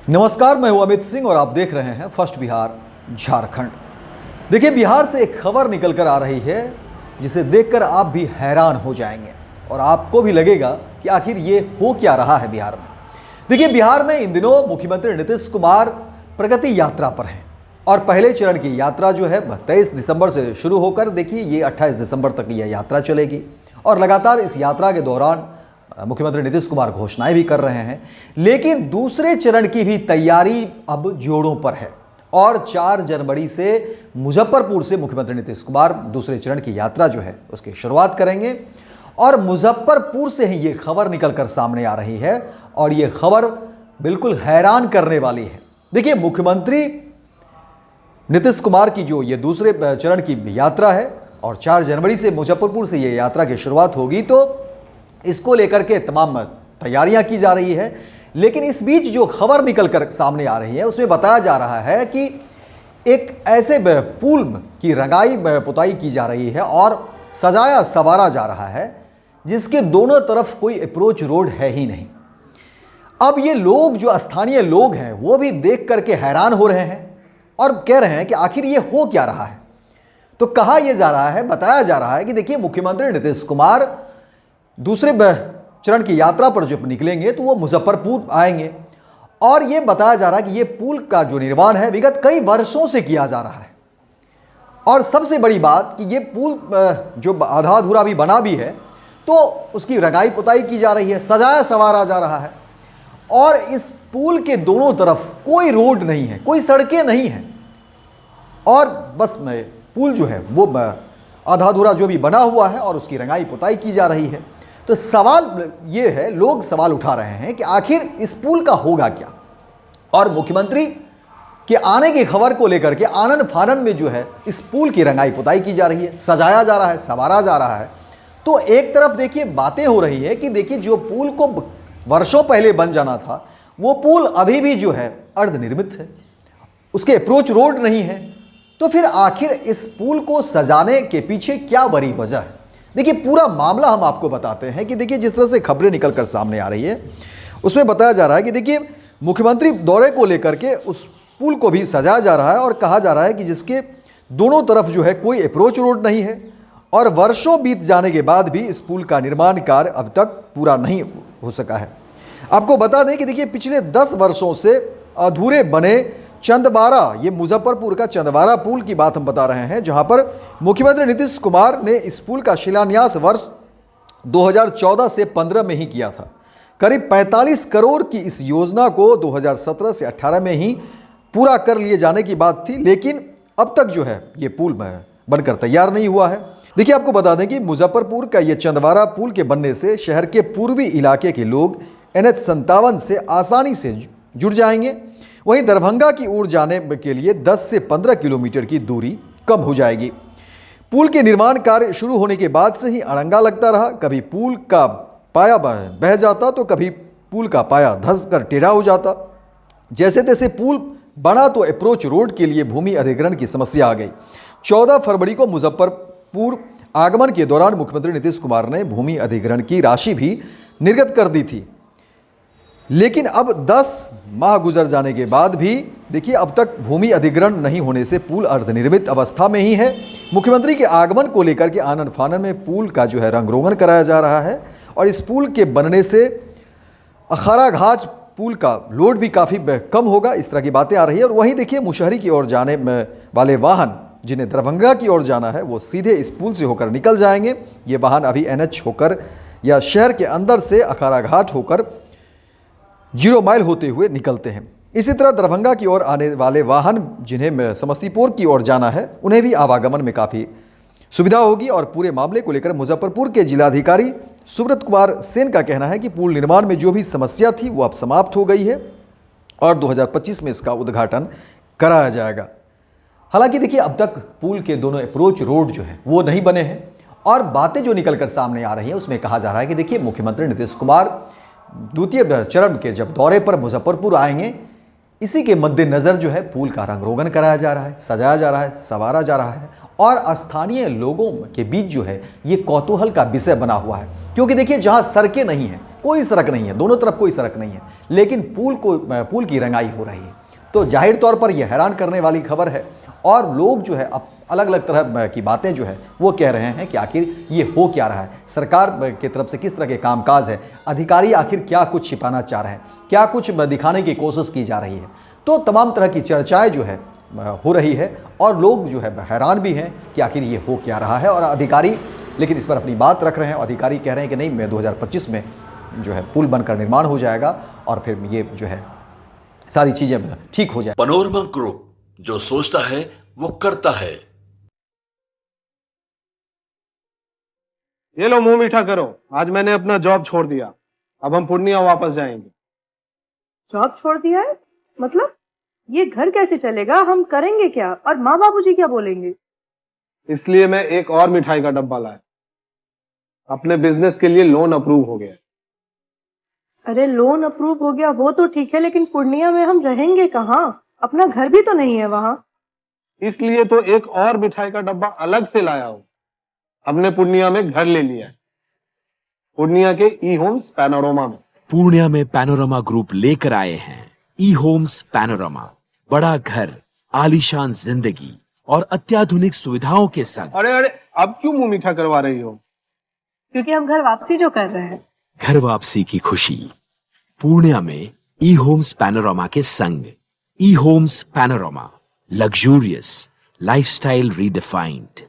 नमस्कार, मैं हूं अमित सिंह और आप देख रहे हैं फर्स्ट बिहार झारखंड। देखिए, बिहार से एक खबर निकल कर आ रही है जिसे देखकर आप भी हैरान हो जाएंगे और आपको भी लगेगा कि आखिर ये हो क्या रहा है बिहार में। देखिए, बिहार में इन दिनों मुख्यमंत्री नीतीश कुमार प्रगति यात्रा पर हैं और पहले चरण की यात्रा जो है 23 दिसंबर से शुरू होकर देखिए ये 28 दिसंबर तक यह यात्रा चलेगी और लगातार इस यात्रा के दौरान मुख्यमंत्री नीतीश कुमार घोषणाएं भी कर रहे हैं। लेकिन दूसरे चरण की भी तैयारी अब जोरों पर है और 4 जनवरी से मुजफ्फरपुर से मुख्यमंत्री नीतीश कुमार दूसरे चरण की यात्रा जो है उसकी शुरुआत करेंगे और मुजफ्फरपुर से ही ये खबर निकलकर सामने आ रही है और ये खबर बिल्कुल हैरान करने वाली है। देखिए, मुख्यमंत्री नीतीश कुमार की जो ये दूसरे चरण की यात्रा है और 4 जनवरी से मुजफ्फरपुर से ये यात्रा की शुरुआत होगी, तो इसको लेकर के तमाम तैयारियां की जा रही है। लेकिन इस बीच जो खबर निकल कर सामने आ रही है उसमें बताया जा रहा है कि एक ऐसे पुल की रंगाई पुताई की जा रही है और सजाया संवारा जा रहा है जिसके दोनों तरफ कोई अप्रोच रोड है ही नहीं। अब ये लोग, जो स्थानीय लोग हैं, वो भी देख करके हैरान हो रहे हैं और कह रहे हैं कि आखिर ये हो क्या रहा है। तो कहा यह जा रहा है, बताया जा रहा है कि देखिए, मुख्यमंत्री नीतीश कुमार दूसरे चरण की यात्रा पर जब निकलेंगे तो वो मुजफ्फरपुर आएंगे और ये बताया जा रहा है कि ये पुल का जो निर्माण है विगत कई वर्षों से किया जा रहा है और सबसे बड़ी बात कि ये पुल जो आधा अधूरा भी बना भी है तो उसकी रंगाई पुताई की जा रही है, सजाया संवारा जा रहा है और इस पुल के दोनों तरफ कोई रोड नहीं है, कोई सड़कें नहीं हैं और बस पुल जो है वो आधा अधूरा जो भी बना हुआ है और उसकी रंगाई पुताई की जा रही है। तो सवाल ये है, लोग सवाल उठा रहे हैं कि आखिर इस पुल का होगा क्या। और मुख्यमंत्री के आने की खबर को लेकर के आनन फानन में जो है इस पुल की रंगाई पुताई की जा रही है, सजाया जा रहा है, संवारा जा रहा है। तो एक तरफ देखिए बातें हो रही है कि देखिए, जो पुल को वर्षों पहले बन जाना था वो पुल अभी भी जो है अर्धनिर्मित है, उसके अप्रोच रोड नहीं है। तो फिर आखिर इस पुल को सजाने के पीछे क्या बड़ी वजह है। देखिए, पूरा मामला हम आपको बताते हैं कि देखिए, जिस तरह से खबरें निकलकर सामने आ रही है उसमें बताया जा रहा है कि देखिए, मुख्यमंत्री दौरे को लेकर के उस पुल को भी सजाया जा रहा है और कहा जा रहा है कि जिसके दोनों तरफ जो है कोई अप्रोच रोड नहीं है और वर्षों बीत जाने के बाद भी इस पुल का निर्माण कार्य अब तक पूरा नहीं हो सका है। आपको बता दें कि देखिए, पिछले 10 वर्षों से अधूरे बने चंदवारा, ये मुजफ्फरपुर का चंदवारा पुल की बात हम बता रहे हैं, जहां पर मुख्यमंत्री नीतीश कुमार ने इस पुल का शिलान्यास वर्ष 2014 से 15 में ही किया था। करीब 45 करोड़ की इस योजना को 2017 से 18 में ही पूरा कर लिए जाने की बात थी, लेकिन अब तक जो है ये पुल बनकर तैयार नहीं हुआ है। देखिए, आपको बता दें कि मुजफ्फरपुर का ये चंदवारा पुल के बनने से शहर के पूर्वी इलाके के लोग NH-57 से आसानी से जुड़ जाएंगे। वहीं दरभंगा की ओर जाने के लिए 10 से 15 किलोमीटर की दूरी कम हो जाएगी। पुल के निर्माण कार्य शुरू होने के बाद से ही अड़ंगा लगता रहा। कभी पुल का पाया बह जाता तो कभी पुल का पाया धंस कर टेढ़ा हो जाता। जैसे तैसे पुल बना तो अप्रोच रोड के लिए भूमि अधिग्रहण की समस्या आ गई। 14 फरवरी को मुजफ्फरपुर आगमन के दौरान मुख्यमंत्री नीतीश कुमार ने भूमि अधिग्रहण की राशि भी निर्गत कर दी थी, लेकिन अब 10 माह गुजर जाने के बाद भी देखिए, अब तक भूमि अधिग्रहण नहीं होने से पुल अर्धनिर्मित अवस्था में ही है। मुख्यमंत्री के आगमन को लेकर के आनन फानन में पुल का जो है रंग रोगन कराया जा रहा है और इस पुल के बनने से अखाड़ा घाट पुल का लोड भी काफ़ी कम होगा, इस तरह की बातें आ रही है। और वहीं देखिए, मुशहरी की ओर जाने वाले वाहन जिन्हें दरभंगा की ओर जाना है वो सीधे इस पुल से होकर निकल जाएंगे। ये वाहन अभी NH होकर या शहर के अंदर से अखाड़ा घाट होकर 0 माइल होते हुए निकलते हैं। इसी तरह दरभंगा की ओर आने वाले वाहन जिन्हें समस्तीपुर की ओर जाना है उन्हें भी आवागमन में काफ़ी सुविधा होगी। और पूरे मामले को लेकर मुजफ्फरपुर के जिलाधिकारी सुब्रत कुमार सेन का कहना है कि पुल निर्माण में जो भी समस्या थी वो अब समाप्त हो गई है और 2025 में इसका उद्घाटन कराया जाएगा। हालांकि देखिए, अब तक पुल के दोनों अप्रोच रोड जो है वो नहीं बने हैं और बातें जो निकलकर सामने आ रही हैं उसमें कहा जा रहा है कि देखिए, मुख्यमंत्री नीतीश कुमार द्वितीय चरण के जब दौरे पर मुजफ्फरपुर आएंगे, इसी के मद्देनजर जो है पुल का रंग रोगन कराया जा रहा है, सजाया जा रहा है, संवारा जा रहा है और स्थानीय लोगों के बीच जो है ये कौतूहल का विषय बना हुआ है। क्योंकि देखिए, जहां सड़कें नहीं हैं, कोई सड़क नहीं है, दोनों तरफ कोई सड़क नहीं है, लेकिन पुल की रंगाई हो रही है। तो जाहिर तौर पर यह हैरान करने वाली खबर है और लोग जो है अब अलग अलग तरह की बातें जो है वो कह रहे हैं कि आखिर ये हो क्या रहा है, सरकार की तरफ से किस तरह के कामकाज है, अधिकारी आखिर क्या कुछ छिपाना चाह रहे हैं, क्या कुछ दिखाने की कोशिश की जा रही है। तो तमाम तरह की चर्चाएं जो है हो रही है और लोग जो है हैरान भी हैं कि आखिर ये हो क्या रहा है। और अधिकारी लेकिन इस पर अपनी बात रख रहे हैं। अधिकारी कह रहे हैं कि नहीं, मैं 2025 में जो है पुल बनकर निर्माण हो जाएगा और फिर ये जो है सारी चीजें ठीक हो जाए। पैनोरमा ग्रुप, जो सोचता है वो करता है। ये लो, मुंह मीठा करो। आज मैंने अपना जॉब छोड़ दिया, अब हम पूर्णिया वापस जाएंगे। जॉब छोड़ दिया है? मतलब ये घर कैसे चलेगा? हम करेंगे क्या? और माँ बाबूजी क्या बोलेंगे? इसलिए मैं एक और मिठाई का डब्बा लाया। अपने बिजनेस के लिए लोन अप्रूव हो गया। अरे लोन अप्रूव हो गया वो तो ठीक है, लेकिन पूर्णिया में हम रहेंगे कहाँ? अपना घर भी तो नहीं है वहां। इसलिए तो एक और मिठाई का डब्बा अलग से लाया हूं। हमने पूर्णिया में घर ले लिया है, पूर्णिया के ई होम्स पैनोरमा में। पूर्णिया में पैनोरमा ग्रुप लेकर आए हैं ई होम्स पैनोरमा। बड़ा घर, आलीशान जिंदगी और अत्याधुनिक सुविधाओं के संग। अरे अरे, अब क्यों मुंह मीठा करवा रही हो? क्योंकि हम घर वापसी जो कर रहे हैं। घर वापसी की खुशी पूर्णिया में ई होम्स पैनोरमा के संग। ई Homes Panorama, luxurious lifestyle redefined.